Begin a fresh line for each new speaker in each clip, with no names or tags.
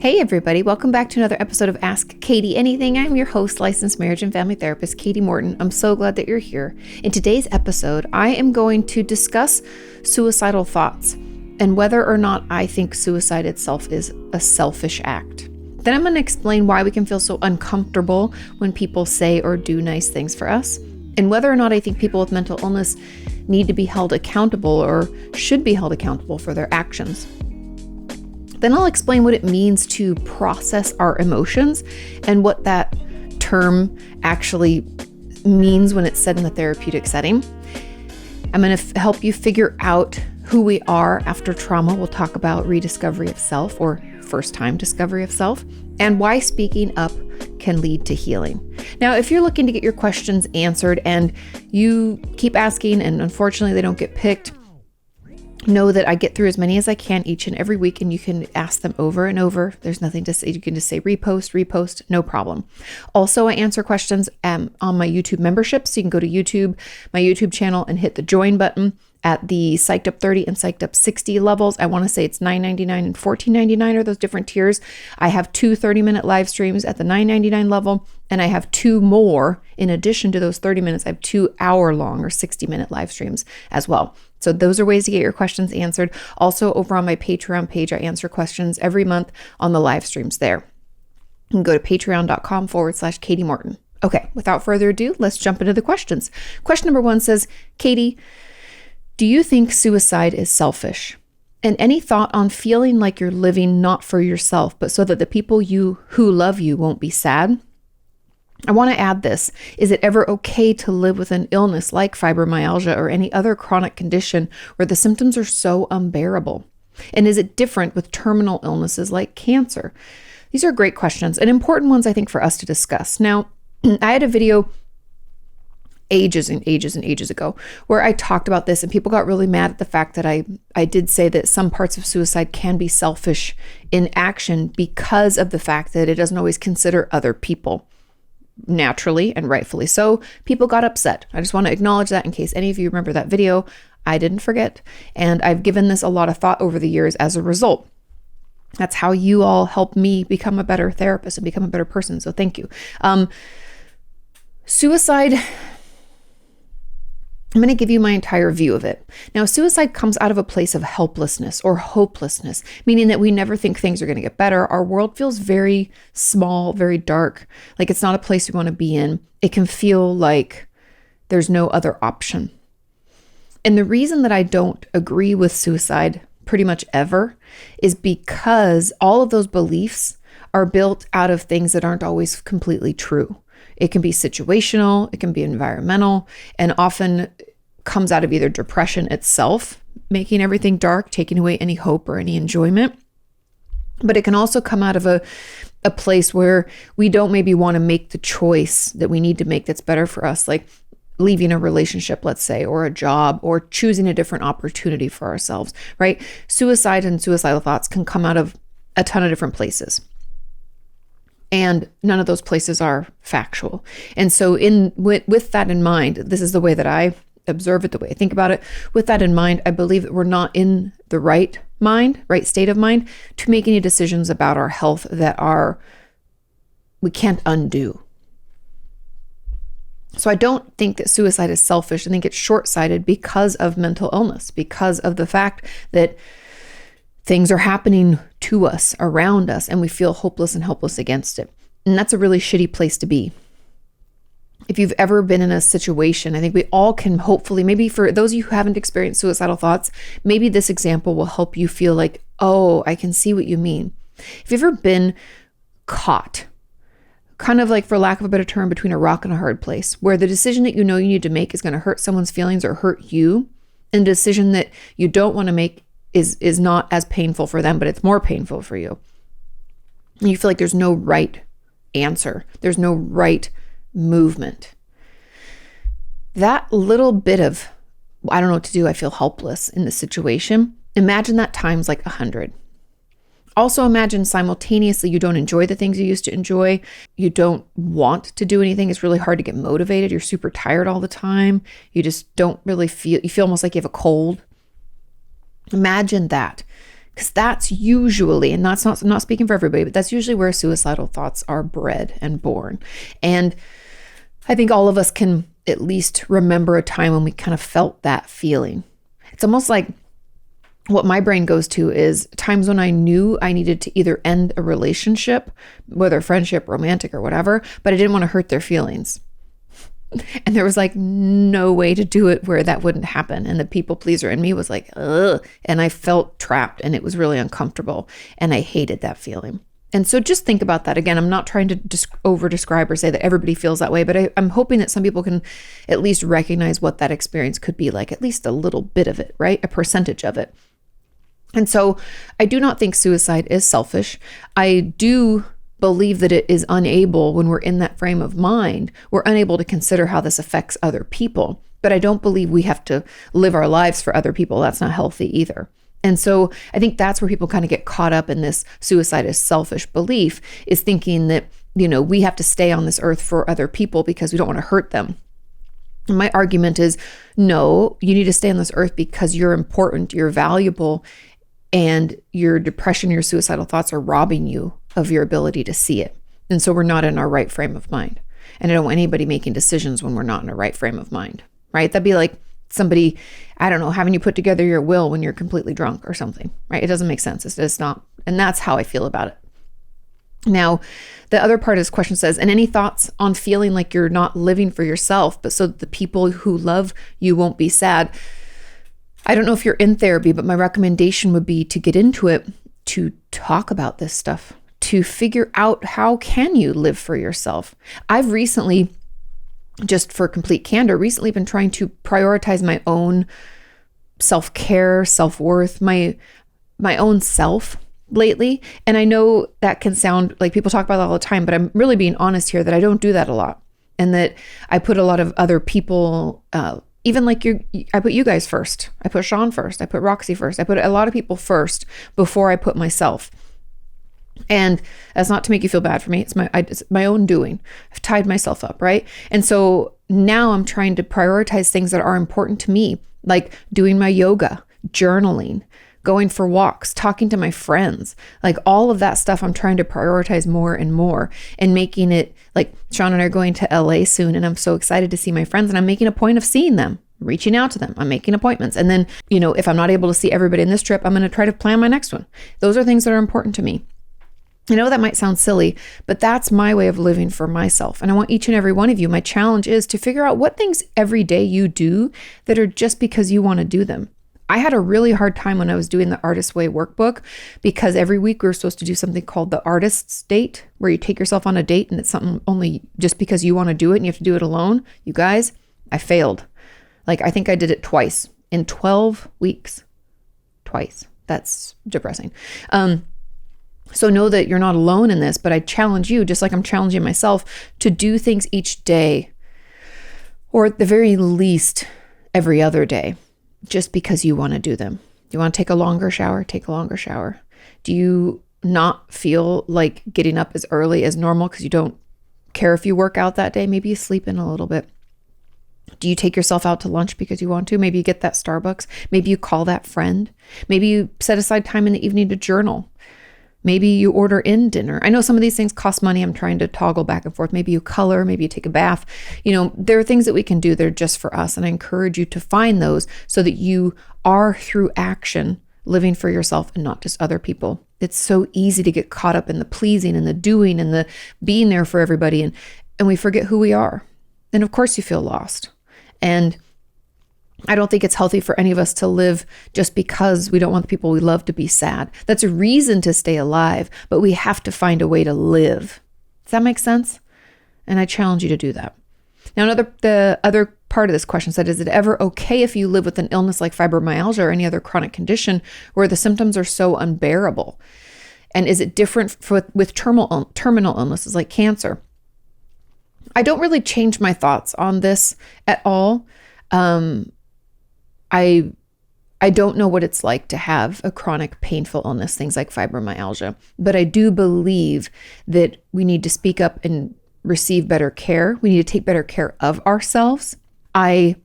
Hey everybody, welcome back to another episode of Ask Kati Anything. I'm your host, licensed marriage and family therapist, Kati Morton. I'm so glad that you're here. In today's episode, I am going to discuss suicidal thoughts and whether or not I think suicide itself is a selfish act. Then I'm going to explain why we can feel so uncomfortable when people say or do nice things for us, and whether or not I think people with mental illness need to be held accountable or should be held accountable for their actions. Then I'll explain what it means to process our emotions and what that term actually means when it's said in the therapeutic setting. I'm going to help you figure out who we are after trauma. We'll talk about rediscovery of self or first-time discovery of self, and why speaking up can lead to healing. Now, if you're looking to get your questions answered and you keep asking and unfortunately they don't get picked, know that I get through as many as I can each and every week, and you can ask them over and over. There's nothing to say. You can just say repost, no problem. Also, I answer questions on my YouTube membership. So you can go to YouTube, my YouTube channel, and hit the join button at the Psyched Up 30 and Psyched Up 60 levels. I want to say it's $9.99 and $14.99 are those different tiers. I have 2 30-minute live streams at the $9.99 level, and I have 2 more in addition to those 30 minutes. I have 2 hour-long or 60-minute live streams as well. So those are ways to get your questions answered. Also, over on my Patreon page, I answer questions every month on the live streams there. You can go to patreon.com/Kati Morton. Okay, without further ado, let's jump into the questions. Question number 1 says, Kati, do you think suicide is selfish? And any thought on feeling like you're living not for yourself, but so that the people who love you won't be sad? I want to add this. Is it ever okay to live with an illness like fibromyalgia or any other chronic condition where the symptoms are so unbearable? And is it different with terminal illnesses like cancer? These are great questions and important ones, I think, for us to discuss. Now, I had a video ages ago where I talked about this, and people got really mad at the fact that I did say that some parts of suicide can be selfish in action because of the fact that it doesn't always consider other people. Naturally and rightfully so, people got upset. I just want to acknowledge that in case any of you remember that video. I didn't forget, and I've given this a lot of thought over the years as a result. That's how you all help me become a better therapist and become a better person, so thank you. Suicide, I'm going to give you my entire view of it. Now, suicide comes out of a place of helplessness or hopelessness, meaning that we never think things are going to get better. Our world feels very small, very dark, like it's not a place we want to be in. It can feel like there's no other option. And the reason that I don't agree with suicide pretty much ever is because all of those beliefs are built out of things that aren't always completely true. It can be situational, it can be environmental, and often comes out of either depression itself, making everything dark, taking away any hope or any enjoyment. But it can also come out of a place where we don't maybe want to make the choice that we need to make that's better for us, like leaving a relationship, let's say, or a job, or choosing a different opportunity for ourselves, right? Suicide and suicidal thoughts can come out of a ton of different places. And none of those places are factual. And so with that in mind, this is the way that I observe it, the way I think about it. With that in mind, I believe that we're not in the right state of mind to make any decisions about our health that we can't undo. So I don't think that suicide is selfish. I think it's short-sighted because of mental illness, because of the fact that things are happening to us, around us, and we feel hopeless and helpless against it. And that's a really shitty place to be. If you've ever been in a situation, I think we all can hopefully, maybe for those of you who haven't experienced suicidal thoughts, maybe this example will help you feel like, oh, I can see what you mean. If you've ever been caught, kind of like, for lack of a better term, between a rock and a hard place, where the decision that you know you need to make is going to hurt someone's feelings or hurt you, and the decision that you don't want to make is not as painful for them, but it's more painful for you. And you feel like there's no right answer. There's no right movement. That little bit of, I don't know what to do, I feel helpless in this situation. Imagine that times like 100. Also imagine simultaneously you don't enjoy the things you used to enjoy. You don't want to do anything. It's really hard to get motivated. You're super tired all the time. You just don't really feel, you feel almost like you have a cold. Imagine that Because that's usually, and that's not, I'm not speaking for everybody, but that's usually where suicidal thoughts are bred and born. And I think all of us can at least remember a time when we kind of felt that feeling. It's almost like what my brain goes to is times when I knew I needed to either end a relationship, whether friendship, romantic, or whatever, but I didn't want to hurt their feelings. And there was like no way to do it where that wouldn't happen. And the people pleaser in me was like, ugh. And I felt trapped and it was really uncomfortable. And I hated that feeling. And so just think about that. Again, I'm not trying to over describe or say that everybody feels that way, but I'm hoping that some people can at least recognize what that experience could be like, at least a little bit of it, right? A percentage of it. And so I do not think suicide is selfish. I do believe that it is unable, when we're in that frame of mind, we're unable to consider how this affects other people. But I don't believe we have to live our lives for other people. That's not healthy either. And so I think that's where people kind of get caught up in this suicide is selfish belief, is thinking that, we have to stay on this earth for other people because we don't want to hurt them. And my argument is, no, you need to stay on this earth because you're important, you're valuable, and your depression, your suicidal thoughts are robbing you of your ability to see it. And so we're not in our right frame of mind. And I don't want anybody making decisions when we're not in a right frame of mind, right? That'd be like somebody, I don't know, having you put together your will when you're completely drunk or something, right? It doesn't make sense. It's not. And that's how I feel about it. Now, the other part of this question says, and any thoughts on feeling like you're not living for yourself, but so that the people who love you won't be sad? I don't know if you're in therapy, but my recommendation would be to get into it, to talk about this stuff, to figure out how can you live for yourself. I've recently, just for complete candor, recently been trying to prioritize my own self-care, self-worth, my own self lately. And I know that can sound like people talk about that all the time, but I'm really being honest here that I don't do that a lot. And that I put a lot of other people, even like I put you guys first. I put Sean first. I put Roxy first. I put a lot of people first before I put myself. And that's not to make you feel bad for me. It's my own doing. I've tied myself up, right? And so now I'm trying to prioritize things that are important to me, like doing my yoga, journaling, going for walks, talking to my friends, like all of that stuff. I'm trying to prioritize more and more, and making it like Sean and I are going to LA soon. And I'm so excited to see my friends, and I'm making a point of seeing them, reaching out to them. I'm making appointments. And then, if I'm not able to see everybody in this trip, I'm going to try to plan my next one. Those are things that are important to me. I know that might sound silly, but that's my way of living for myself. And I want each and every one of you, my challenge is to figure out what things every day you do that are just because you want to do them. I had a really hard time when I was doing the Artist Way workbook, because every week we were supposed to do something called the Artist's Date, where you take yourself on a date and it's something only just because you want to do it and you have to do it alone. You guys, I failed. Like, I think I did it twice in 12 weeks. Twice. That's depressing. So know that you're not alone in this, but I challenge you, just like I'm challenging myself, to do things each day, or at the very least every other day, just because you want to do them. Do you want to take a longer shower? Take a longer shower. Do you not feel like getting up as early as normal because you don't care if you work out that day? Maybe you sleep in a little bit. Do you take yourself out to lunch because you want to? Maybe you get that Starbucks. Maybe you call that friend. Maybe you set aside time in the evening to journal. Maybe you order in dinner. I know some of these things cost money. I'm trying to toggle back and forth. Maybe you color, maybe you take a bath. There are things that we can do that are just for us. And I encourage you to find those so that you are, through action, living for yourself and not just other people. It's so easy to get caught up in the pleasing and the doing and the being there for everybody. And we forget who we are. And of course you feel lost. And I don't think it's healthy for any of us to live just because we don't want the people we love to be sad. That's a reason to stay alive, but we have to find a way to live. Does that make sense? And I challenge you to do that. Now, the other part of this question said, is it ever okay if you live with an illness like fibromyalgia or any other chronic condition where the symptoms are so unbearable? And is it different with terminal illnesses like cancer? I don't really change my thoughts on this at all. I don't know what it's like to have a chronic painful illness, things like fibromyalgia, but I do believe that we need to speak up and receive better care. We need to take better care of ourselves. I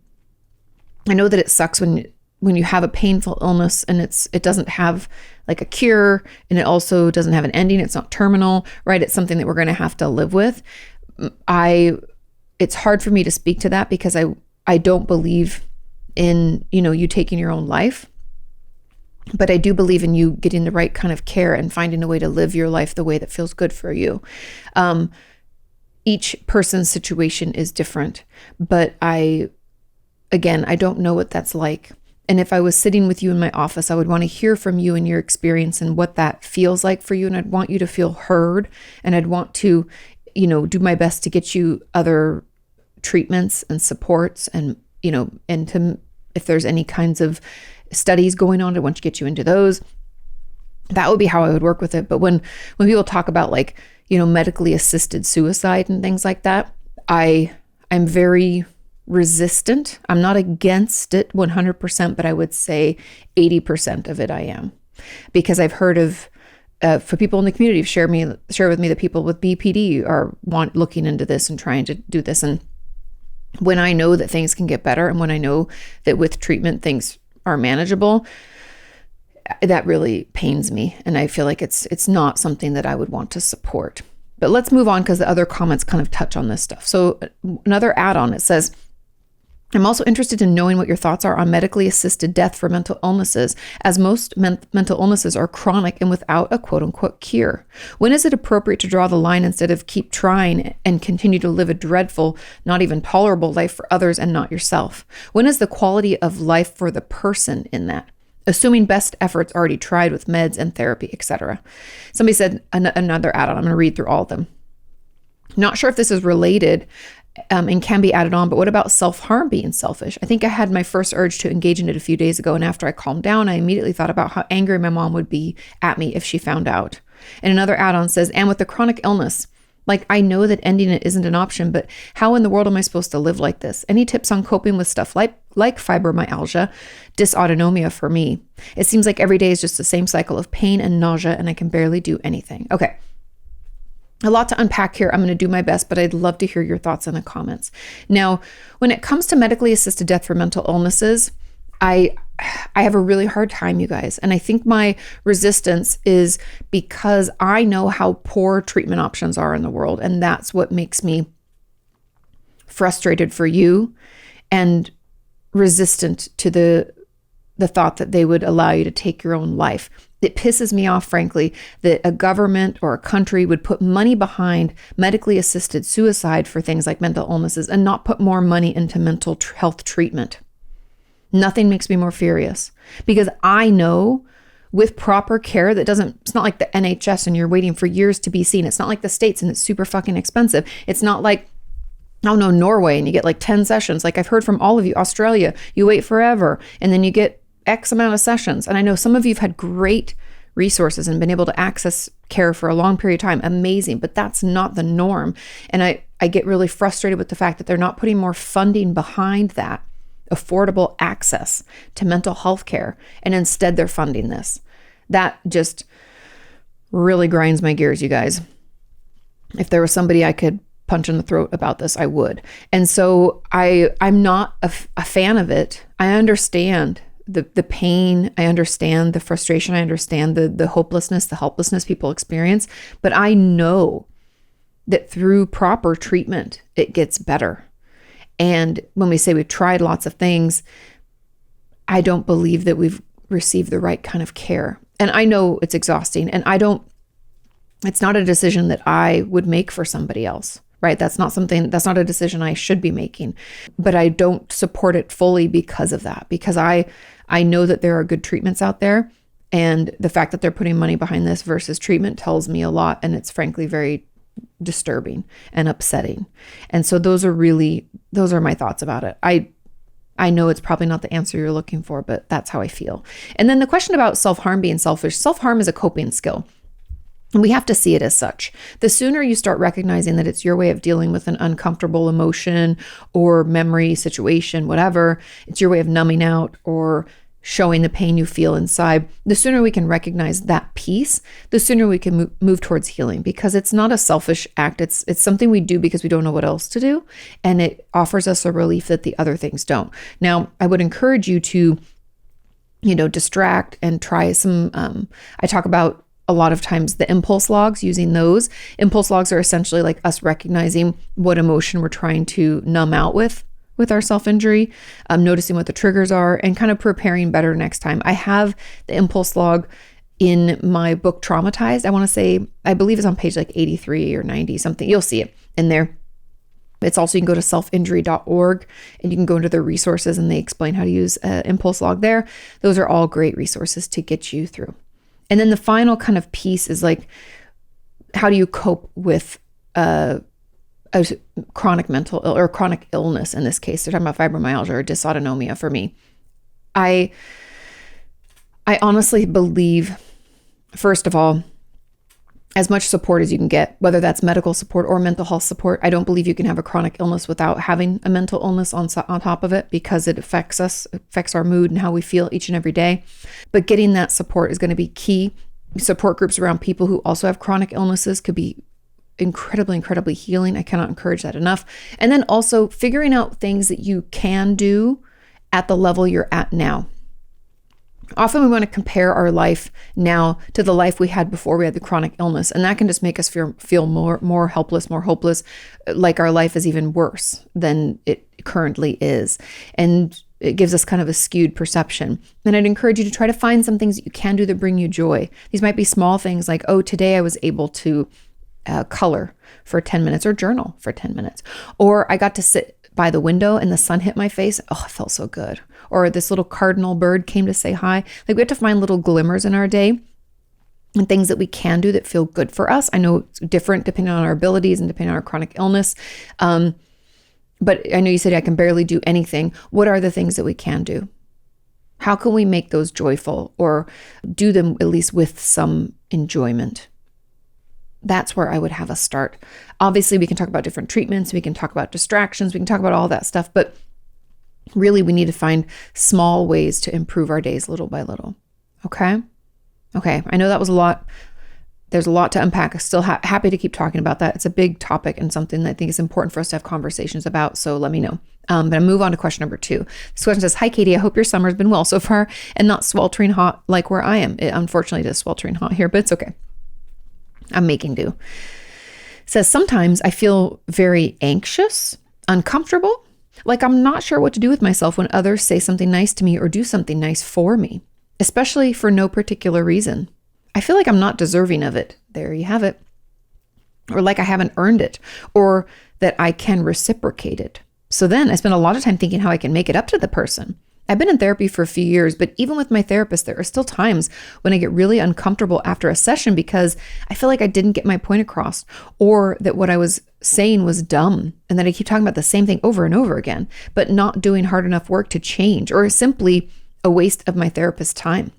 know that it sucks when when you have a painful illness and it doesn't have like a cure, and it also doesn't have an ending, it's not terminal, right? It's something that we're going to have to live with. It's hard for me to speak to that because I don't believe in, you taking your own life, but I do believe in you getting the right kind of care and finding a way to live your life the way that feels good for you. Each person's situation is different, but I don't know what that's like. And if I was sitting with you in my office, I would want to hear from you and your experience and what that feels like for you. And I'd want you to feel heard, and I'd want to, do my best to get you other treatments and supports, and, and to, if there's any kinds of studies going on, I want to get you into those. That would be how I would work with it. But when people talk about like, medically assisted suicide and things like that, I'm very resistant. I'm not against it 100%, but I would say 80% of it I am, because I've heard of, for people in the community, share with me that people with BPD are looking into this and trying to do this. And when I know that things can get better, and when I know that with treatment things are manageable, that really pains me. And I feel like it's not something that I would want to support. But let's move on, because the other comments kind of touch on this stuff. So another add-on, it says, I'm also interested in knowing what your thoughts are on medically assisted death for mental illnesses, as most mental illnesses are chronic and without a quote unquote cure. When is it appropriate to draw the line instead of keep trying and continue to live a dreadful, not even tolerable life for others and not yourself? When is the quality of life for the person in that? Assuming best efforts already tried with meds and therapy, etc. Somebody said another add-on. I'm going to read through all of them. Not sure if this is related and can be added on, but what about self-harm being selfish? I think I had my first urge to engage in it a few days ago, and after I calmed down, I immediately thought about how angry my mom would be at me if she found out. And another add-on says, and with the chronic illness, like I know that ending it isn't an option, but how in the world am I supposed to live like this? Any tips on coping with stuff like fibromyalgia, dysautonomia for me? It seems like every day is just the same cycle of pain and nausea, and I can barely do anything. Okay. A lot to unpack here. I'm going to do my best, but I'd love to hear your thoughts in the comments. Now, when it comes to medically assisted death for mental illnesses, I have a really hard time, you guys. And I think my resistance is because I know how poor treatment options are in the world. And that's what makes me frustrated for you and resistant to the thought that they would allow you to take your own life. It pisses me off, frankly, that a government or a country would put money behind medically assisted suicide for things like mental illnesses and not put more money into mental health treatment. Nothing makes me more furious, because I know with proper care it's not like the NHS and you're waiting for years to be seen. It's not like the States and it's super fucking expensive. It's not like, Norway and you get like 10 sessions. Like I've heard from all of you, Australia, you wait forever and then you get X amount of sessions. And I know some of you have had great resources and been able to access care for a long period of time. Amazing. But that's not the norm. And I get really frustrated with the fact that they're not putting more funding behind that affordable access to mental health care. And instead they're funding this. That just really grinds my gears, you guys. If there was somebody I could punch in the throat about this, I would. And so I'm not a fan of it. I understand the pain. I understand the frustration. I understand the hopelessness, the helplessness people experience. But I know that through proper treatment, it gets better. And when we say we've tried lots of things, I don't believe that we've received the right kind of care. And I know it's exhausting, and it's not a decision that I would make for somebody else, right? That's not a decision I should be making, but I don't support it fully because of that, because I know that there are good treatments out there, and the fact that they're putting money behind this versus treatment tells me a lot. And it's frankly very disturbing and upsetting. And so those are my thoughts about it. I know it's probably not the answer you're looking for, but that's how I feel. And then the question about self-harm being selfish. Self-harm is a coping skill, and we have to see it as such. The sooner you start recognizing that it's your way of dealing with an uncomfortable emotion or memory, situation, whatever, it's your way of numbing out or showing the pain you feel inside, the sooner we can recognize that piece, the sooner we can move towards healing, because it's not a selfish act. It's something we do because we don't know what else to do. And it offers us a relief that the other things don't. Now, I would encourage you to distract and try some, I talk about a lot of times the impulse logs, using those. Impulse logs are essentially like us recognizing what emotion we're trying to numb out with our self-injury, noticing what the triggers are, and kind of preparing better next time. I have the impulse log in my book, Traumatized. I believe it's on page like 83 or 90 something. You'll see it in there. It's also, you can go to selfinjury.org and you can go into the resources and they explain how to use impulse log there. Those are all great resources to get you through. And then the final kind of piece is like, how do you cope with a chronic mental or chronic illness? In this case, they're talking about fibromyalgia or dysautonomia for me. I honestly believe, first of all, as much support as you can get, whether that's medical support or mental health support. I don't believe you can have a chronic illness without having a mental illness on top of it, because it affects us, affects our mood and how we feel each and every day. But getting that support is going to be key. Support groups around people who also have chronic illnesses could be incredibly, incredibly healing. I cannot encourage that enough. And then also figuring out things that you can do at the level you're at now. Often we want to compare our life now to the life we had before we had the chronic illness. And that can just make us feel more helpless, more hopeless, like our life is even worse than it currently is. And it gives us kind of a skewed perception. And I'd encourage you to try to find some things that you can do that bring you joy. These might be small things like, oh, today I was able to color for 10 minutes or journal for 10 minutes. Or I got to sit by the window and the sun hit my face. Oh, it felt so good. Or this little cardinal bird came to say hi. Like, we have to find little glimmers in our day and things that we can do that feel good for us. I know it's different depending on our abilities and depending on our chronic illness. But I know you said I can barely do anything. What are the things that we can do? How can we make those joyful or do them at least with some enjoyment? That's where I would have us start. Obviously, we can talk about different treatments. We can talk about distractions. We can talk about all that stuff. But really, we need to find small ways to improve our days little by little. Okay? Okay. I know that was a lot. There's a lot to unpack. I'm still happy to keep talking about that. It's a big topic and something that I think is important for us to have conversations about. So let me know. But I'll move on to question number 2. This question says, hi, Kati. I hope your summer's been well so far and not sweltering hot like where I am. Unfortunately, it is sweltering hot here, but it's okay. I'm making do. It says, sometimes I feel very anxious, uncomfortable, like I'm not sure what to do with myself when others say something nice to me or do something nice for me, especially for no particular reason. I feel like I'm not deserving of it. There you have it. Or like I haven't earned it, or that I can reciprocate it. So then I spend a lot of time thinking how I can make it up to the person. I've been in therapy for a few years, but even with my therapist, there are still times when I get really uncomfortable after a session because I feel like I didn't get my point across, or that what I was saying was dumb and that I keep talking about the same thing over and over again, but not doing hard enough work to change, or simply a waste of my therapist's time.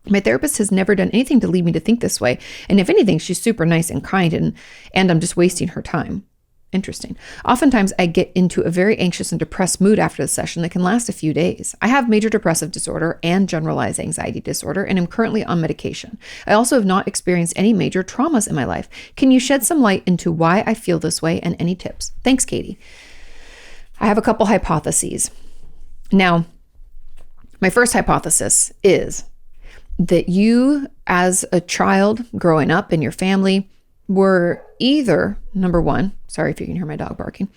My therapist has never done anything to lead me to think this way. And if anything, she's super nice and kind, and I'm just wasting her time. Interesting. Oftentimes I get into a very anxious and depressed mood after the session that can last a few days. I have major depressive disorder and generalized anxiety disorder and am currently on medication. I also have not experienced any major traumas in my life. Can you shed some light into why I feel this way and any tips? Thanks, Kati. I have a couple hypotheses. Now, my first hypothesis is that you, as a child growing up in your family, were either, number one, sorry if you can hear my dog barking,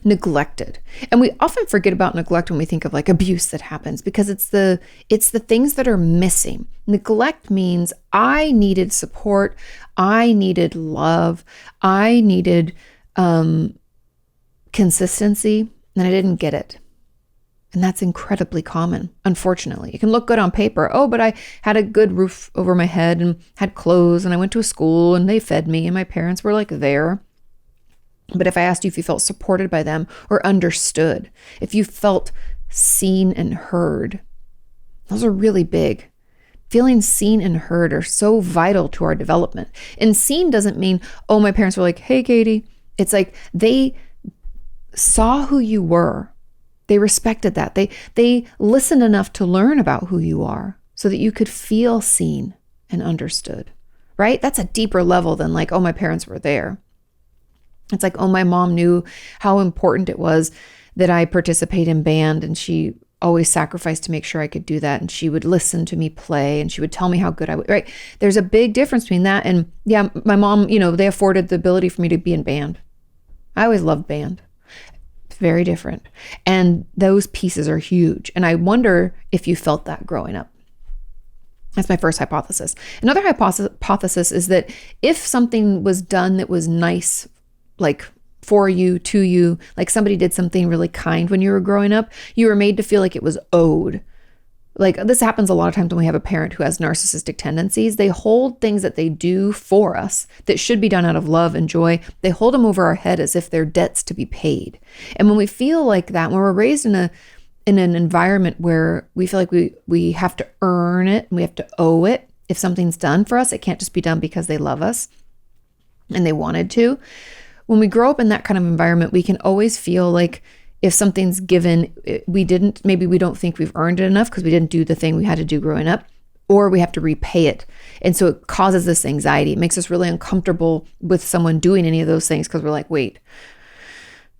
neglected. And we often forget about neglect when we think of like abuse that happens, because it's the things that are missing. Neglect means I needed support, I needed love, I needed consistency, and I didn't get it. And that's incredibly common, unfortunately. It can look good on paper. Oh, but I had a good roof over my head and had clothes, and I went to a school and they fed me and my parents were like there. But if I asked you if you felt supported by them or understood, if you felt seen and heard, those are really big. Feeling seen and heard are so vital to our development. And seen doesn't mean, oh, my parents were like, hey, Kati. It's like they saw who you were. They respected that. They listened enough to learn about who you are so that you could feel seen and understood, right? That's a deeper level than like, oh, my parents were there. It's like, oh, my mom knew how important it was that I participate in band, and she always sacrifice to make sure I could do that. And she would listen to me play and she would tell me how good I would, right? There's a big difference between that. And yeah, my mom, they afforded the ability for me to be in band. I always loved band. It's very different. And those pieces are huge. And I wonder if you felt that growing up. That's my first hypothesis. Another hypothesis is that if something was done that was nice, like for you, to you, like somebody did something really kind when you were growing up, you were made to feel like it was owed. Like this happens a lot of times when we have a parent who has narcissistic tendencies. They hold things that they do for us that should be done out of love and joy. They hold them over our head as if they're debts to be paid. And when we feel like that, when we're raised in an environment where we feel like we have to earn it and we have to owe it, if something's done for us, it can't just be done because they love us and they wanted to. When we grow up in that kind of environment, we can always feel like if something's given, maybe we don't think we've earned it enough because we didn't do the thing we had to do growing up, or we have to repay it. And so it causes this anxiety. It makes us really uncomfortable with someone doing any of those things because we're like, wait,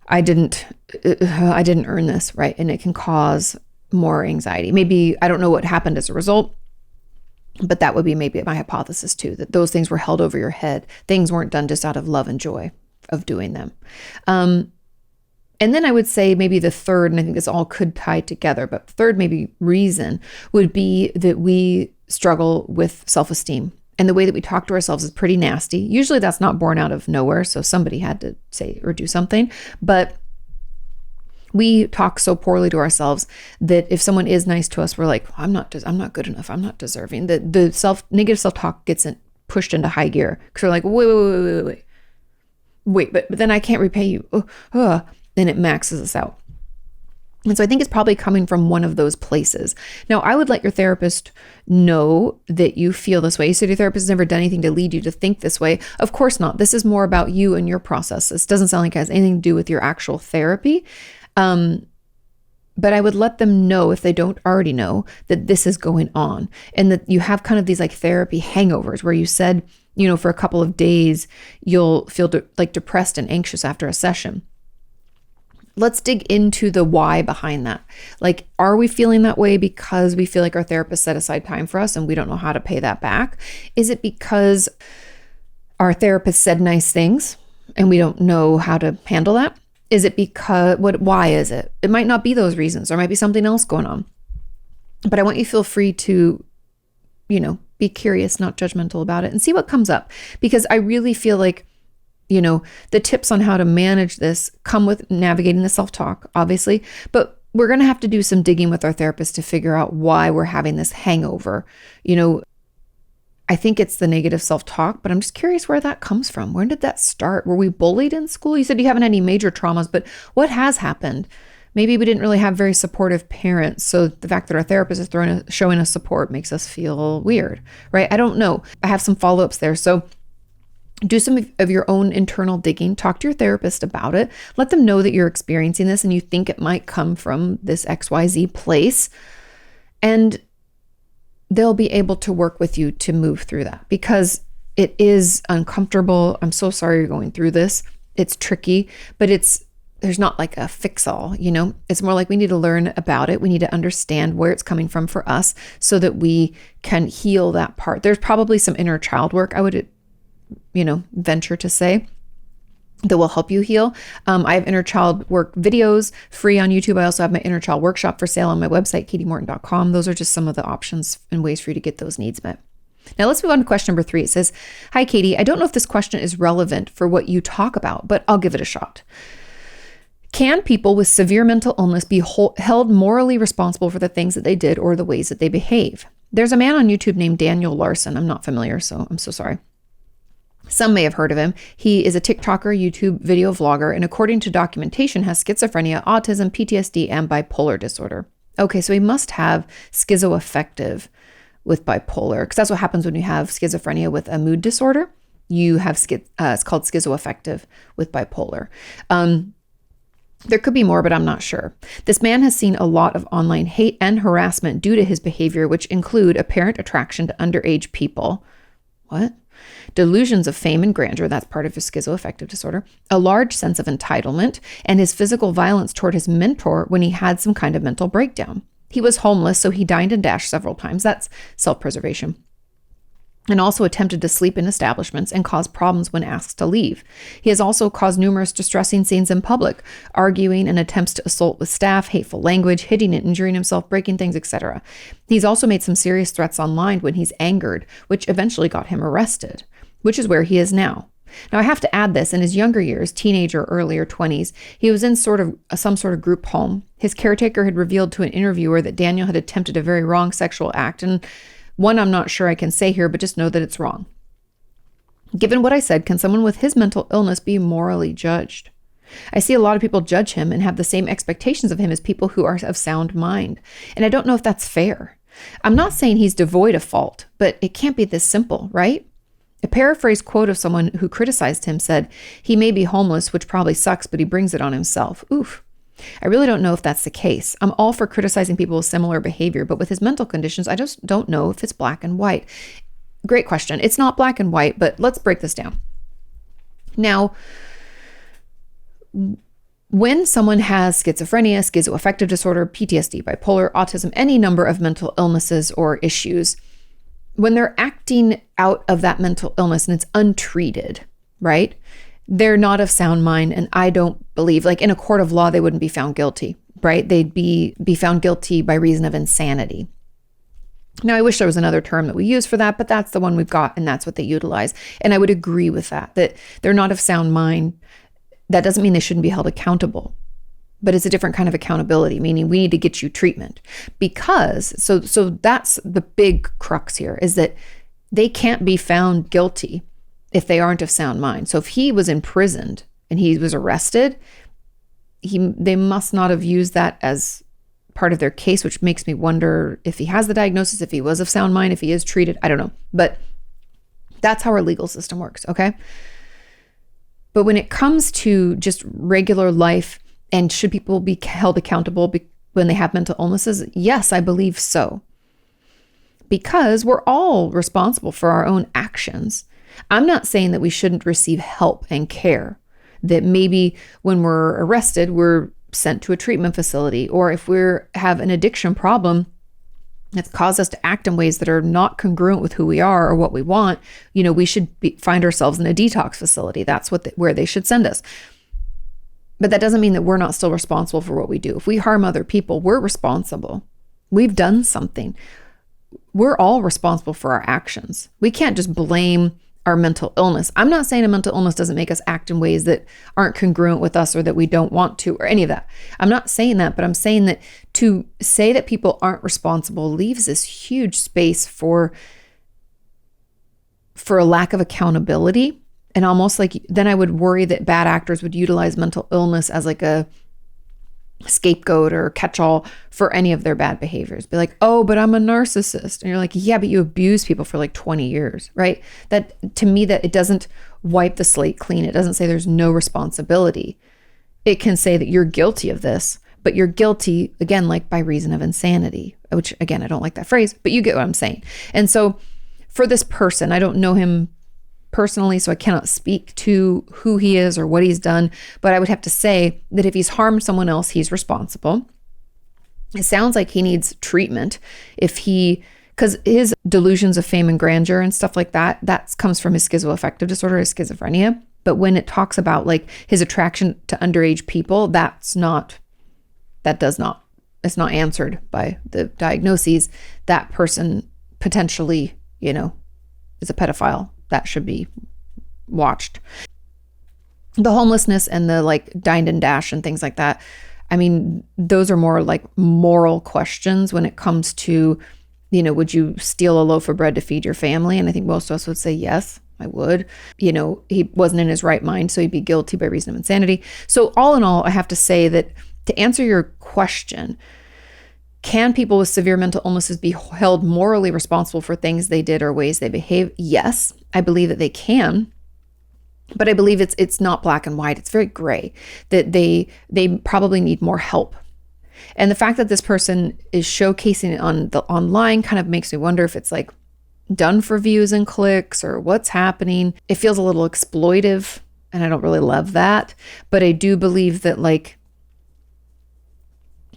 I didn't earn this, right? And it can cause more anxiety. Maybe, I don't know what happened as a result, but that would be maybe my hypothesis too, that those things were held over your head. Things weren't done just out of love and joy of doing them. And then I would say maybe the third, and I think this all could tie together, but third maybe reason would be that we struggle with self-esteem. And the way that we talk to ourselves is pretty nasty. Usually that's not born out of nowhere, so somebody had to say or do something. But we talk so poorly to ourselves that if someone is nice to us, we're like, I'm not good enough. I'm not deserving. The negative self-talk gets pushed into high gear because we're like, wait, but then I can't repay you. And it maxes us out. And so I think it's probably coming from one of those places. Now, I would let your therapist know that you feel this way. You said your therapist has never done anything to lead you to think this way. Of course not. This is more about you and your process. This doesn't sound like it has anything to do with your actual therapy. But I would let them know, if they don't already know, that this is going on and that you have kind of these like therapy hangovers where you said, for a couple of days, you'll feel like depressed and anxious after a session. Let's dig into the why behind that. Like, are we feeling that way because we feel like our therapist set aside time for us and we don't know how to pay that back? Is it because our therapist said nice things and we don't know how to handle that? Is it because, why is it? It might not be those reasons. There might be something else going on. But I want you to feel free to, be curious, not judgmental about it, and see what comes up. Because I really feel like, the tips on how to manage this come with navigating the self-talk, obviously, but we're going to have to do some digging with our therapist to figure out why we're having this hangover. I think it's the negative self-talk, but I'm just curious where that comes from. When did that start? Were we bullied in school? You said you haven't had any major traumas, but what has happened? Maybe we didn't really have very supportive parents. So the fact that our therapist is showing us support makes us feel weird, right? I don't know. I have some follow-ups there. So do some of your own internal digging. Talk to your therapist about it. Let them know that you're experiencing this and you think it might come from this XYZ place. And they'll be able to work with you to move through that because it is uncomfortable. I'm so sorry you're going through this. It's tricky, but there's not like a fix-all, It's more like we need to learn about it. We need to understand where it's coming from for us so that we can heal that part. There's probably some inner child work, I would venture to say, that will help you heal. I have inner child work videos free on YouTube. I also have my inner child workshop for sale on my website, katimorton.com. Those are just some of the options and ways for you to get those needs met. Now let's move on to question number 3. It says, "Hi, Kati. I don't know if this question is relevant for what you talk about, but I'll give it a shot. Can people with severe mental illness be held morally responsible for the things that they did or the ways that they behave? There's a man on YouTube named Daniel Larson. I'm not familiar, so I'm so sorry. Some may have heard of him. He is a TikToker, YouTube video vlogger, and according to documentation has schizophrenia, autism, PTSD, and bipolar disorder." Okay, so he must have schizoaffective with bipolar, because that's what happens when you have schizophrenia with a mood disorder. You have it's called schizoaffective with bipolar. There could be more, but I'm not sure. This man has seen a lot of online hate and harassment due to his behavior, which include apparent attraction to underage people. What? Delusions of fame and grandeur, that's part of his schizoaffective disorder, a large sense of entitlement, and his physical violence toward his mentor when he had some kind of mental breakdown. He was homeless, so he dined and dashed several times. That's self-preservation. And also attempted to sleep in establishments and cause problems when asked to leave. He has also caused numerous distressing scenes in public, arguing and attempts to assault with staff, hateful language, hitting and injuring himself, breaking things, etc. He's also made some serious threats online when he's angered, which eventually got him arrested, which is where he is now. Now, I have to add this, in his younger years, teenager, earlier 20s, he was in some sort of group home. His caretaker had revealed to an interviewer that Daniel had attempted a very wrong sexual act, and one I'm not sure I can say here, but just know that it's wrong. Given what I said, can someone with his mental illness be morally judged? I see a lot of people judge him and have the same expectations of him as people who are of sound mind, and I don't know if that's fair. I'm not saying he's devoid of fault, but it can't be this simple, right? A paraphrased quote of someone who criticized him said, "He may be homeless, which probably sucks, but he brings it on himself." Oof. I really don't know if that's the case. I'm all for criticizing people with similar behavior, but with his mental conditions, I just don't know if it's black and white. Great question. It's not black and white, but let's break this down. Now, when someone has schizophrenia, schizoaffective disorder, PTSD, bipolar, autism, any number of mental illnesses or issues, when they're acting out of that mental illness and it's untreated, right? They're not of sound mind, and I don't believe, like in a court of law, they wouldn't be found guilty, right? They'd be found guilty by reason of insanity. Now, I wish there was another term that we use for that, but that's the one we've got, and that's what they utilize. And I would agree with that they're not of sound mind. That doesn't mean they shouldn't be held accountable, but it's a different kind of accountability, meaning we need to get you treatment. Because, so that's the big crux here, is that they can't be found guilty if they aren't of sound mind. So if he was imprisoned and he was arrested, they must not have used that as part of their case, which makes me wonder if he has the diagnosis, if he was of sound mind, if he is treated, I don't know. But that's how our legal system works, okay? But when it comes to just regular life, and should people be held accountable when they have mental illnesses? Yes, I believe so. Because we're all responsible for our own actions. I'm not saying that we shouldn't receive help and care, that maybe when we're arrested, we're sent to a treatment facility, or if we have an addiction problem that's caused us to act in ways that are not congruent with who we are or what we want, we should find ourselves in a detox facility. That's where they should send us. But that doesn't mean that we're not still responsible for what we do. If we harm other people, we're responsible. We've done something. We're all responsible for our actions. We can't just blame our mental illness. I'm not saying a mental illness doesn't make us act in ways that aren't congruent with us or that we don't want to or any of that. I'm not saying that, but I'm saying that to say that people aren't responsible leaves this huge space for a lack of accountability. And almost like then I would worry that bad actors would utilize mental illness as like a scapegoat or catch-all for any of their bad behaviors. Be like, "Oh, but I'm a narcissist." And you're like, "Yeah, but you abuse people for like 20 years, right?" That to me, that it doesn't wipe the slate clean. It doesn't say there's no responsibility. It can say that you're guilty of this, but you're guilty, again, like by reason of insanity, which again, I don't like that phrase, but you get what I'm saying. And so for this person, I don't know him personally, so I cannot speak to who he is or what he's done, but I would have to say that if he's harmed someone else, he's responsible. It sounds like he needs treatment because his delusions of fame and grandeur and stuff like that comes from his schizoaffective disorder, his schizophrenia. But when it talks about like his attraction to underage people, it's not answered by the diagnoses. That person potentially, is a pedophile. That should be watched. The homelessness and the like dine and dash and things like that, I mean, those are more like moral questions when it comes to, would you steal a loaf of bread to feed your family? And I think most of us would say, yes, I would. He wasn't in his right mind, so he'd be guilty by reason of insanity. So all in all, I have to say that to answer your question, can people with severe mental illnesses be held morally responsible for things they did or ways they behave? Yes, I believe that they can. But I believe it's not black and white. It's very gray, that they probably need more help. And the fact that this person is showcasing it on the online kind of makes me wonder if it's like done for views and clicks or what's happening. It feels a little exploitive, and I don't really love that. But I do believe that like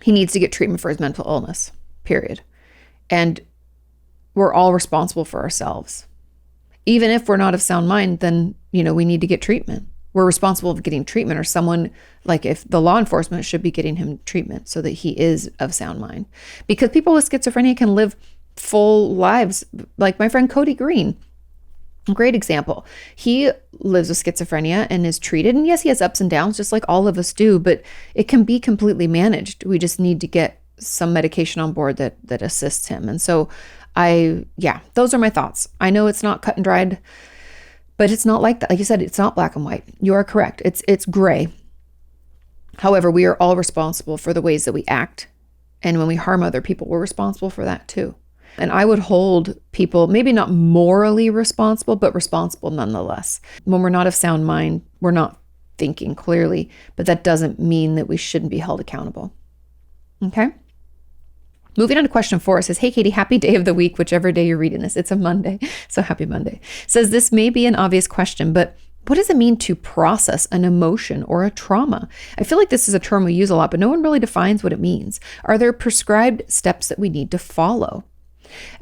he needs to get treatment for his mental illness. period. And we're all responsible for ourselves. Even if we're not of sound mind, then, we need to get treatment. We're responsible for getting treatment, or someone, like if the law enforcement should be getting him treatment so that he is of sound mind. Because people with schizophrenia can live full lives. Like my friend Cody Green, great example. He lives with schizophrenia and is treated. And yes, he has ups and downs, just like all of us do, but it can be completely managed. We just need to get some medication on board that assists him. And so those are my thoughts. I know it's not cut and dried, but it's not like that. Like you said, it's not black and white. You are correct. It's gray. However, we are all responsible for the ways that we act. And when we harm other people, we're responsible for that too. And I would hold people, maybe not morally responsible, but responsible nonetheless. When we're not of sound mind, we're not thinking clearly, but that doesn't mean that we shouldn't be held accountable. Okay? Moving on to question 4, it says, "Hey, Kati, happy day of the week, whichever day you're reading this." It's a Monday, so happy Monday. It says, "This may be an obvious question, but what does it mean to process an emotion or a trauma? I feel like this is a term we use a lot, but no one really defines what it means. Are there prescribed steps that we need to follow?"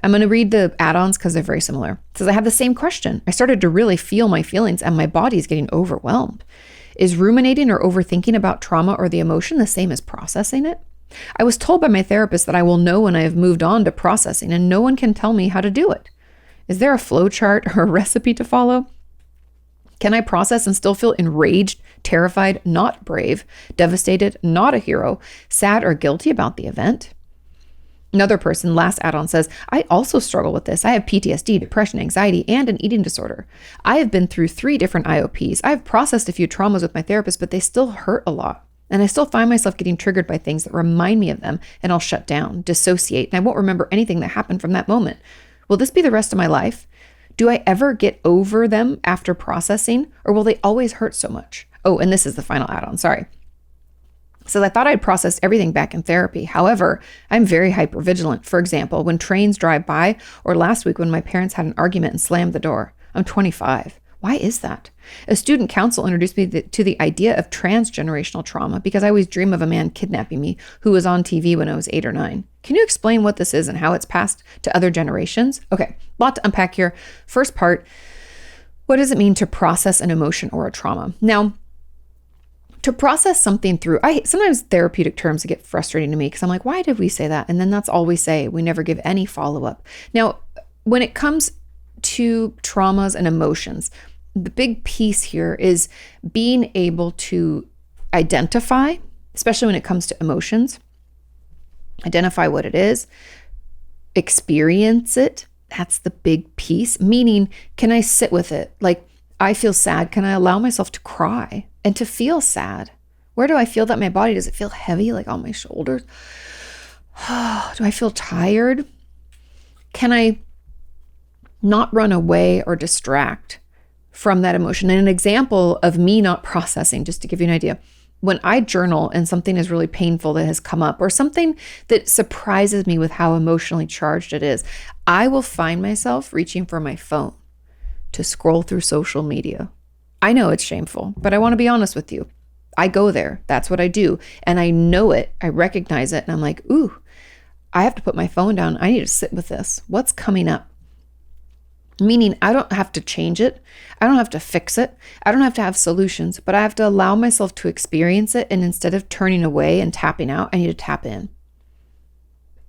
I'm going to read the add-ons because they're very similar. It says, "I have the same question. I started to really feel my feelings and my body is getting overwhelmed. Is ruminating or overthinking about trauma or the emotion the same as processing it? I was told by my therapist that I will know when I have moved on to processing, and no one can tell me how to do it. Is there a flow chart or a recipe to follow? Can I process and still feel enraged, terrified, not brave, devastated, not a hero, sad or guilty about the event?" Another person, last add-on, says, "I also struggle with this. I have PTSD, depression, anxiety, and an eating disorder. I have been through 3 different IOPs. I've processed a few traumas with my therapist, but they still hurt a lot. And I still find myself getting triggered by things that remind me of them, and I'll shut down, dissociate, and I won't remember anything that happened from that moment. Will this be the rest of my life? Do I ever get over them after processing, or will they always hurt so much?" Oh, and this is the final add-on, sorry. So I thought I'd processed everything back in therapy. However, I'm very hypervigilant. For example, when trains drive by, or last week when my parents had an argument and slammed the door. I'm 25. Why is that? A student counsel introduced me to the idea of transgenerational trauma because I always dream of a man kidnapping me who was on TV when I was 8 or 9. Can you explain what this is and how it's passed to other generations? Okay, a lot to unpack here. First part, what does it mean to process an emotion or a trauma? Now, to process something through, sometimes therapeutic terms get frustrating to me because I'm like, why did we say that? And then that's all we say. We never give any follow-up. Now, when it comes to traumas and emotions, the big piece here is being able to identify, especially when it comes to emotions, identify what it is, experience it. That's the big piece. Meaning, can I sit with it? Like, I feel sad. Can I allow myself to cry and to feel sad? Where do I feel that my body? Does it feel heavy, like on my shoulders? Do I feel tired? Can I not run away or distract from that emotion? And an example of me not processing, just to give you an idea, when I journal and something is really painful that has come up, or something that surprises me with how emotionally charged it is, I will find myself reaching for my phone to scroll through social media. I know it's shameful, but I want to be honest with you. I go there. That's what I do. And I know it. I recognize it. And I'm like, ooh, I have to put my phone down. I need to sit with this. What's coming up? Meaning I don't have to change it. I don't have to fix it. I don't have to have solutions, but I have to allow myself to experience it. And instead of turning away and tapping out, I need to tap in.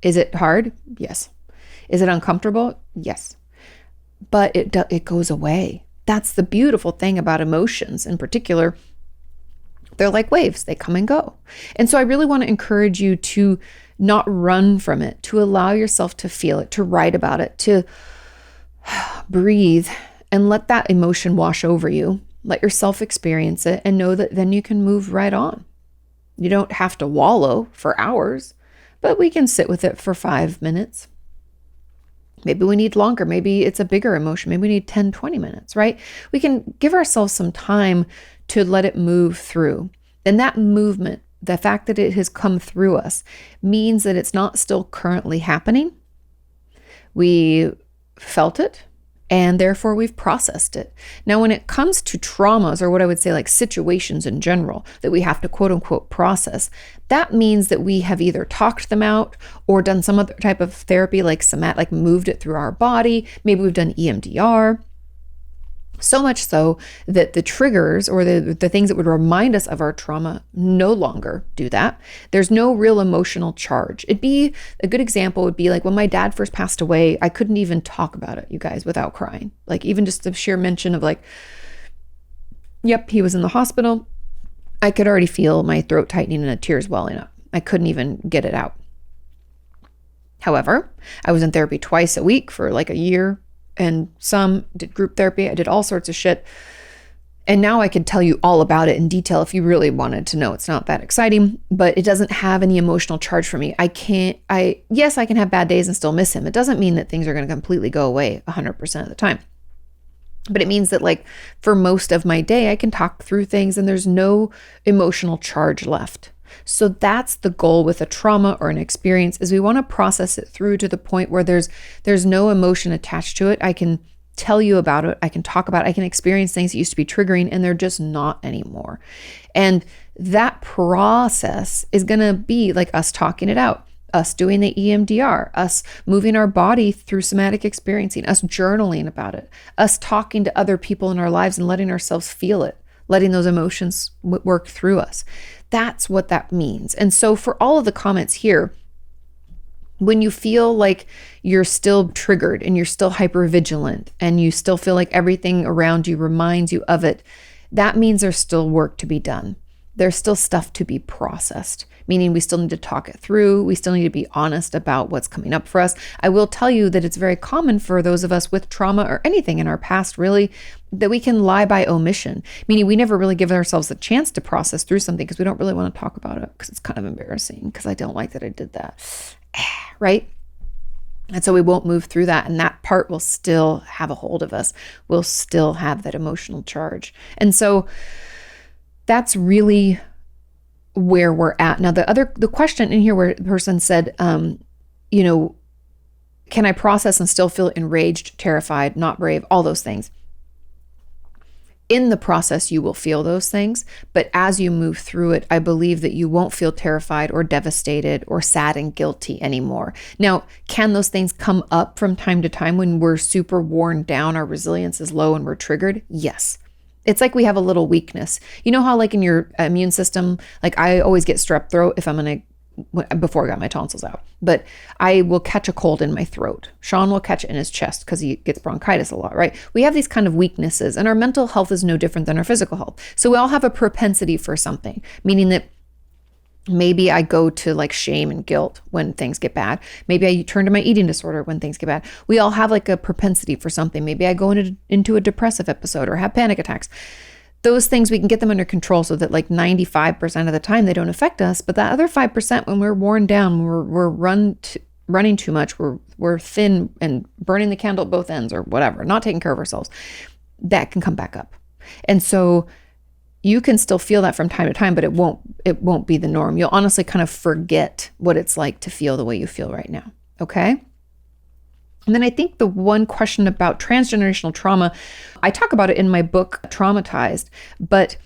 Is it hard? Yes. Is it uncomfortable? Yes. But it goes away. That's the beautiful thing about emotions in particular. They're like waves. They come and go. And so I really want to encourage you to not run from it, to allow yourself to feel it, to write about it, to breathe and let that emotion wash over you. Let yourself experience it and know that then you can move right on. You don't have to wallow for hours, but we can sit with it for 5 minutes. Maybe we need longer. Maybe it's a bigger emotion. Maybe we need 10, 20 minutes, right? We can give ourselves some time to let it move through. And that movement, the fact that it has come through us, means that it's not still currently happening. We felt it And therefore we've processed it. Now, when it comes to traumas, or what I would say like situations in general that we have to quote unquote process, that means that we have either talked them out or done some other type of therapy, like moved it through our body. Maybe we've done EMDR. So much so that the triggers or the things that would remind us of our trauma no longer do that. There's no real emotional charge. It'd be a good example would be like when my dad first passed away, I couldn't even talk about it, you guys, without crying. Like even just the sheer mention of like, yep, he was in the hospital. I could already feel my throat tightening and the tears welling up. I couldn't even get it out. However, I was in therapy twice a week for like a year. And some did group therapy. I did all sorts of shit. And now I could tell you all about it in detail if you really wanted to know. It's not that exciting, but it doesn't have any emotional charge for me. Yes, I can have bad days and still miss him. It doesn't mean that things are going to completely go away 100% of the time. But it means that like for most of my day, I can talk through things and there's no emotional charge left. So that's the goal with a trauma or an experience, is we want to process it through to the point where there's no emotion attached to it. I can tell you about it. I can talk about it. I can experience things that used to be triggering and they're just not anymore. And that process is going to be like us talking it out, us doing the EMDR, us moving our body through somatic experiencing, us journaling about it, us talking to other people in our lives and letting ourselves feel it, letting those emotions work through us. That's what that means. And so for all of the comments here, when you feel like you're still triggered and you're still hypervigilant and you still feel like everything around you reminds you of it, that means there's still work to be done. There's still stuff to be processed, meaning we still need to talk it through. We still need to be honest about what's coming up for us. I will tell you that it's very common for those of us with trauma or anything in our past, really, that we can lie by omission, meaning we never really give ourselves a chance to process through something because we don't really want to talk about it because it's kind of embarrassing because I don't like that I did that, right? And so we won't move through that. And that part will still have a hold of us. We'll still have that emotional charge. And so that's really where we're at. Now, the question in here where the person said, can I process and still feel enraged, terrified, not brave, all those things? In the process, you will feel those things, but as you move through it, I believe that you won't feel terrified or devastated or sad and guilty anymore. Now, can those things come up from time to time when we're super worn down, our resilience is low and we're triggered? Yes. It's like we have a little weakness. You know how like in your immune system, like I always get strep throat before I got my tonsils out, but I will catch a cold in my throat. Sean will catch it in his chest because he gets bronchitis a lot, right? We have these kind of weaknesses and our mental health is no different than our physical health. So we all have a propensity for something, meaning that maybe I go to like shame and guilt when things get bad. Maybe I turn to my eating disorder when things get bad. We all have like a propensity for something. Maybe I go into a depressive episode or have panic attacks. Those things, we can get them under control so that like 95% of the time they don't affect us. But that other 5%, when we're worn down, we're running too much, we're thin and burning the candle at both ends or whatever, not taking care of ourselves, that can come back up. And so you can still feel that from time to time, but it won't be the norm. You'll honestly kind of forget what it's like to feel the way you feel right now. Okay? And then I think the one question about transgenerational trauma, I talk about it in my book, Traumatized, but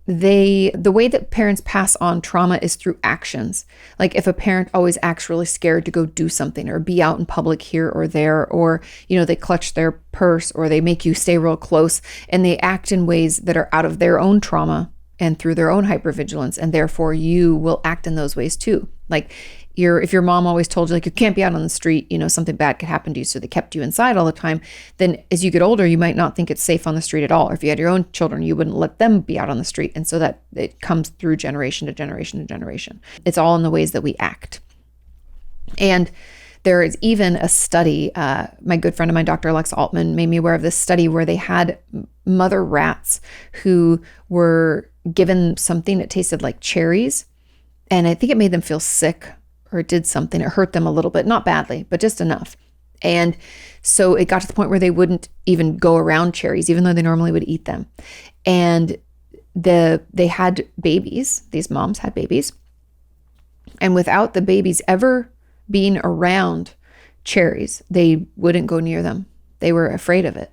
the way that parents pass on trauma is through actions. Like if a parent always acts really scared to go do something or be out in public here or there, or, they clutch their purse or they make you stay real close and they act in ways that are out of their own trauma and through their own hypervigilance. And therefore you will act in those ways too. Like if your mom always told you like you can't be out on the street, something bad could happen to you, so they kept you inside all the time, then as you get older, you might not think it's safe on the street at all. Or if you had your own children, you wouldn't let them be out on the street. And so that it comes through generation to generation to generation. It's all in the ways that we act. And there is even a study, my good friend of mine, Dr. Alexa Altman, made me aware of this study where they had mother rats who were given something that tasted like cherries. And I think it made them feel sick, or it did something. It hurt them a little bit, not badly, but just enough. And so it got to the point where they wouldn't even go around cherries, even though they normally would eat them. And they had babies. These moms had babies. And without the babies ever being around cherries, they wouldn't go near them. They were afraid of it.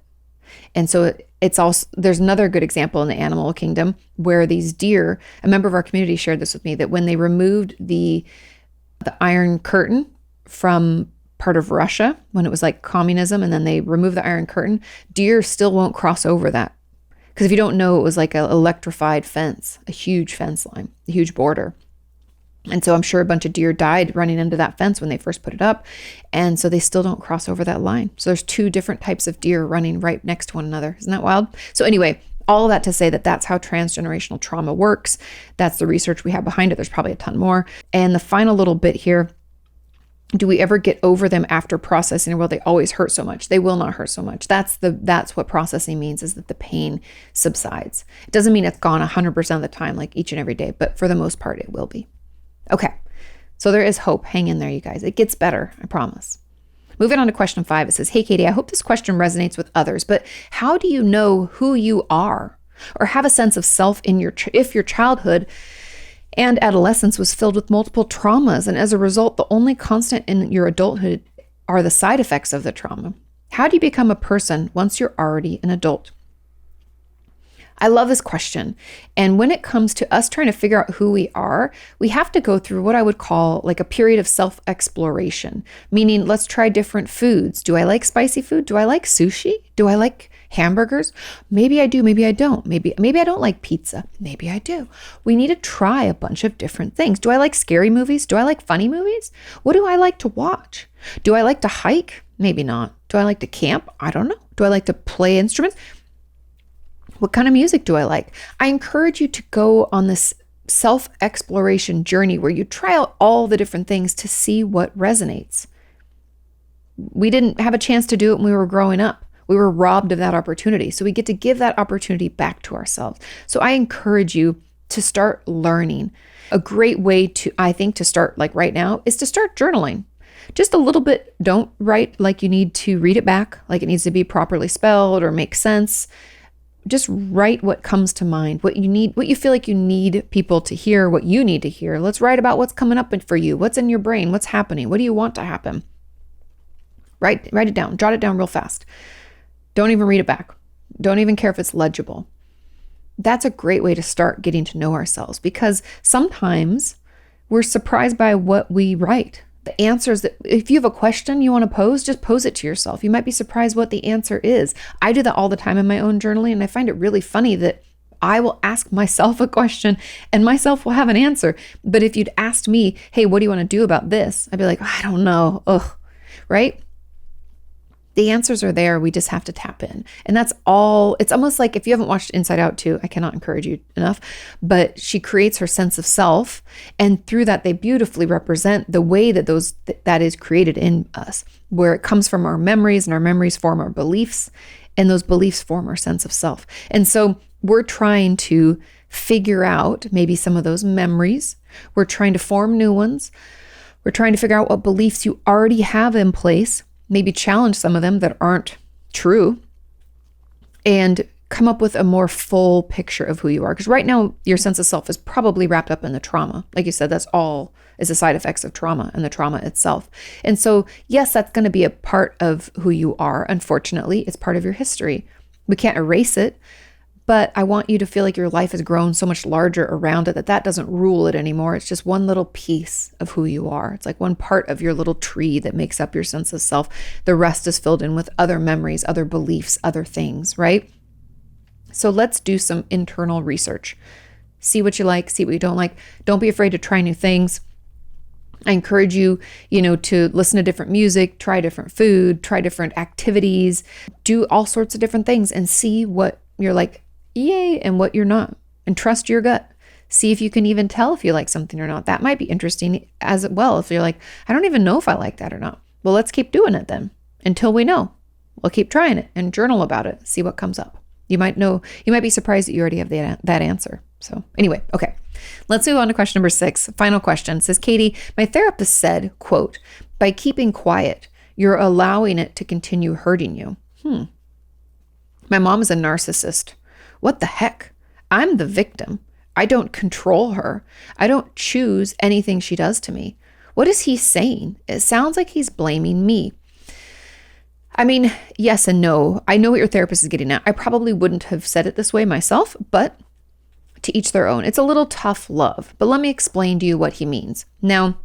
And so it's also, there's another good example in the animal kingdom where these deer, a member of our community shared this with me, that when they removed the Iron Curtain from part of Russia, when it was like communism, and then they removed the Iron Curtain, deer still won't cross over that. Because if you don't know, it was like an electrified fence, a huge fence line, a huge border. And so I'm sure a bunch of deer died running into that fence when they first put it up. And so they still don't cross over that line. So there's two different types of deer running right next to one another. Isn't that wild? So anyway, all of that to say that that's how transgenerational trauma works. That's the research we have behind it. There's probably a ton more. And the final little bit here, do we ever get over them after processing? Well, they always hurt so much. They will not hurt so much. That's what processing means, is that the pain subsides. It doesn't mean it's gone 100% of the time, like each and every day, but for the most part, it will be. Okay, so there is hope. Hang in there, you guys. It gets better, I promise. Moving on to question 5, it says, "Hey, Kati, I hope this question resonates with others, but how do you know who you are or have a sense of self if your childhood and adolescence was filled with multiple traumas, and as a result, the only constant in your adulthood are the side effects of the trauma? How do you become a person once you're already an adult?" I love this question. And when it comes to us trying to figure out who we are, we have to go through what I would call like a period of self-exploration, meaning let's try different foods. Do I like spicy food? Do I like sushi? Do I like hamburgers? Maybe I do, maybe I don't. Maybe I don't like pizza. Maybe I do. We need to try a bunch of different things. Do I like scary movies? Do I like funny movies? What do I like to watch? Do I like to hike? Maybe not. Do I like to camp? I don't know. Do I like to play instruments? What kind of music do I like? I encourage you to go on this self-exploration journey where you try out all the different things to see what resonates. We didn't have a chance to do it when we were growing up. We were robbed of that opportunity. So we get to give that opportunity back to ourselves. So I encourage you to start learning. A great way to, I think, to start like right now is to start journaling. Just a little bit. Don't write like you need to read it back, like it needs to be properly spelled or make sense. Just write what comes to mind, what you need, what you feel like you need people to hear, what you need to hear. Let's write about what's coming up for you. What's in your brain? What's happening? What do you want to happen? Write it down. Jot it down real fast. Don't even read it back. Don't even care if it's legible. That's a great way to start getting to know ourselves, because sometimes we're surprised by what we write. The answers that, if you have a question you want to pose, just pose it to yourself. You might be surprised what the answer is. I do that all the time in my own journaling, and I find it really funny that I will ask myself a question and myself will have an answer. But if you'd asked me, hey, what do you want to do about this? I'd be like, I don't know. Ugh, right? The answers are there. We just have to tap in. And that's all. It's almost like, if you haven't watched Inside Out 2, I cannot encourage you enough, but she creates her sense of self. And through that, they beautifully represent the way that that is created in us, where it comes from our memories, and our memories form our beliefs, and those beliefs form our sense of self. And so we're trying to figure out maybe some of those memories. We're trying to form new ones. We're trying to figure out what beliefs you already have in place, maybe challenge some of them that aren't true, and come up with a more full picture of who you are. Because right now, your sense of self is probably wrapped up in the trauma. Like you said, that's all is the side effects of trauma and the trauma itself. And so, yes, that's going to be a part of who you are. Unfortunately, it's part of your history. We can't erase it, but I want you to feel like your life has grown so much larger around it that doesn't rule it anymore. It's just one little piece of who you are. It's like one part of your little tree that makes up your sense of self. The rest is filled in with other memories, other beliefs, other things, right? So let's do some internal research. See what you like, see what you don't like. Don't be afraid to try new things. I encourage you, to listen to different music, try different food, try different activities, do all sorts of different things and see what you're like, yay, and what you're not, and trust your gut. See if you can even tell if you like something or not. That might be interesting as well. If you're like, I don't even know if I like that or not. Well, let's keep doing it then until we know. We'll keep trying it and journal about it. See what comes up. You might be surprised that you already have that answer. So anyway, okay, let's move on to question number 6. Final question. It says, Kati, my therapist said, quote, by keeping quiet, you're allowing it to continue hurting you. My mom is a narcissist. What the heck? I'm the victim. I don't control her. I don't choose anything she does to me. What is he saying? It sounds like he's blaming me. I mean, yes and no. I know what your therapist is getting at. I probably wouldn't have said it this way myself, but to each their own. It's a little tough love, but let me explain to you what he means. Now,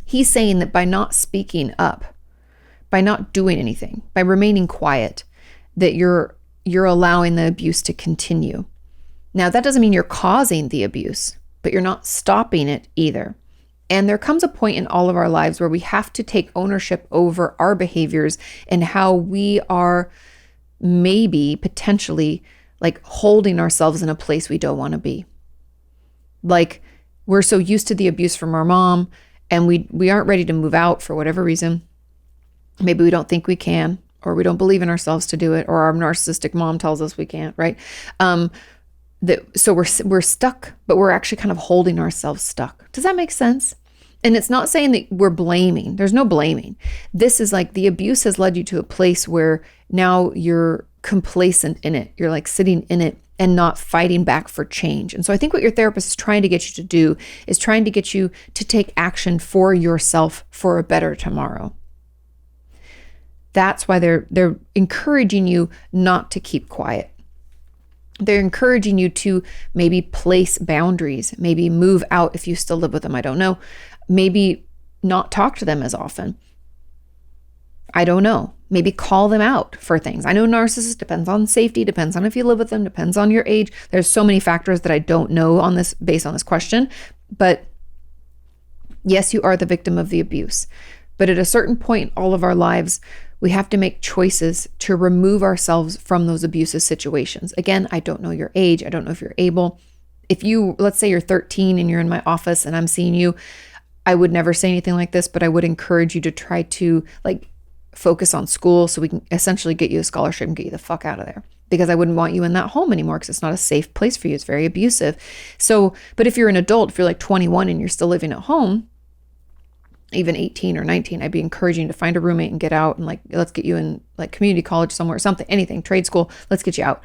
he's saying that by not speaking up, by not doing anything, by remaining quiet, that you're allowing the abuse to continue. Now, that doesn't mean you're causing the abuse, but you're not stopping it either. And there comes a point in all of our lives where we have to take ownership over our behaviors and how we are maybe potentially like holding ourselves in a place we don't want to be. Like we're so used to the abuse from our mom and we aren't ready to move out for whatever reason. Maybe we don't think we can, or we don't believe in ourselves to do it, or our narcissistic mom tells us we can't, right? So we're stuck, but we're actually kind of holding ourselves stuck. Does that make sense? And it's not saying that we're blaming. There's no blaming. This is like the abuse has led you to a place where now you're complacent in it. You're like sitting in it and not fighting back for change. And so I think what your therapist is trying to get you to do is trying to get you to take action for yourself for a better tomorrow. That's why they're encouraging you not to keep quiet. They're encouraging you to maybe place boundaries, maybe move out if you still live with them. I don't know. Maybe not talk to them as often. I don't know. Maybe call them out for things. I know narcissists depends on safety, depends on if you live with them, depends on your age. There's so many factors that I don't know on this based on this question. But yes, you are the victim of the abuse. But at a certain point in all of our lives, we have to make choices to remove ourselves from those abusive situations. Again, I don't know your age. I don't know if you're able. If you, let's say you're 13 and you're in my office and I'm seeing you, I would never say anything like this, but I would encourage you to try to like focus on school so we can essentially get you a scholarship and get you the fuck out of there. Because I wouldn't want you in that home anymore because it's not a safe place for you. It's very abusive. So, but if you're an adult, if you're like 21 and you're still living at home, even 18 or 19, I'd be encouraging you to find a roommate and get out and like, let's get you in like community college somewhere, something, anything, trade school, let's get you out.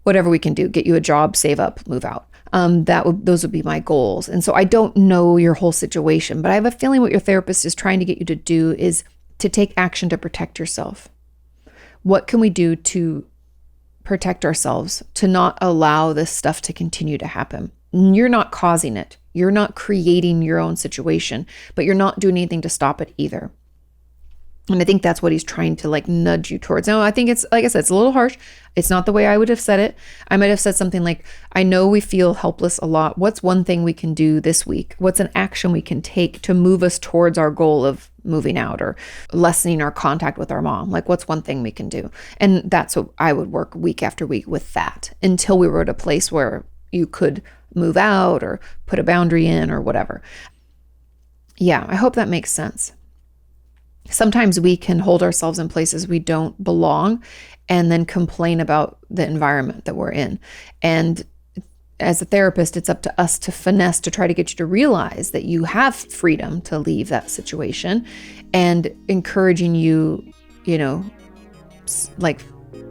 Whatever we can do, get you a job, save up, move out. Those would be my goals. And so I don't know your whole situation, but I have a feeling what your therapist is trying to get you to do is to take action to protect yourself. What can we do to protect ourselves, to not allow this stuff to continue to happen? You're not causing it. You're not creating your own situation, but you're not doing anything to stop it either. And I think that's what he's trying to like nudge you towards. Now, I think it's, like I said, it's a little harsh. It's not the way I would have said it. I might have said something like, I know we feel helpless a lot. What's one thing we can do this week? What's an action we can take to move us towards our goal of moving out or lessening our contact with our mom? Like, what's one thing we can do? And that's what I would work week after week with that until we were at a place where you could move out or put a boundary in or whatever. Yeah, I hope that makes sense. Sometimes we can hold ourselves in places we don't belong and then complain about the environment that we're in. And as a therapist, it's up to us to finesse to try to get you to realize that you have freedom to leave that situation and encouraging you, like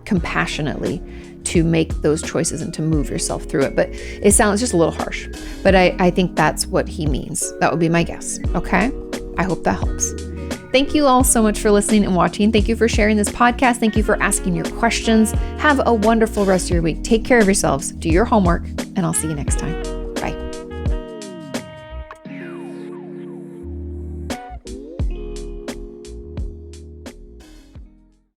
compassionately to make those choices and to move yourself through it. But it sounds just a little harsh, but I think that's what he means. That would be my guess. Okay. I hope that helps. Thank you all so much for listening and watching. Thank you for sharing this podcast. Thank you for asking your questions. Have a wonderful rest of your week. Take care of yourselves. Do your homework, and I'll see you next time.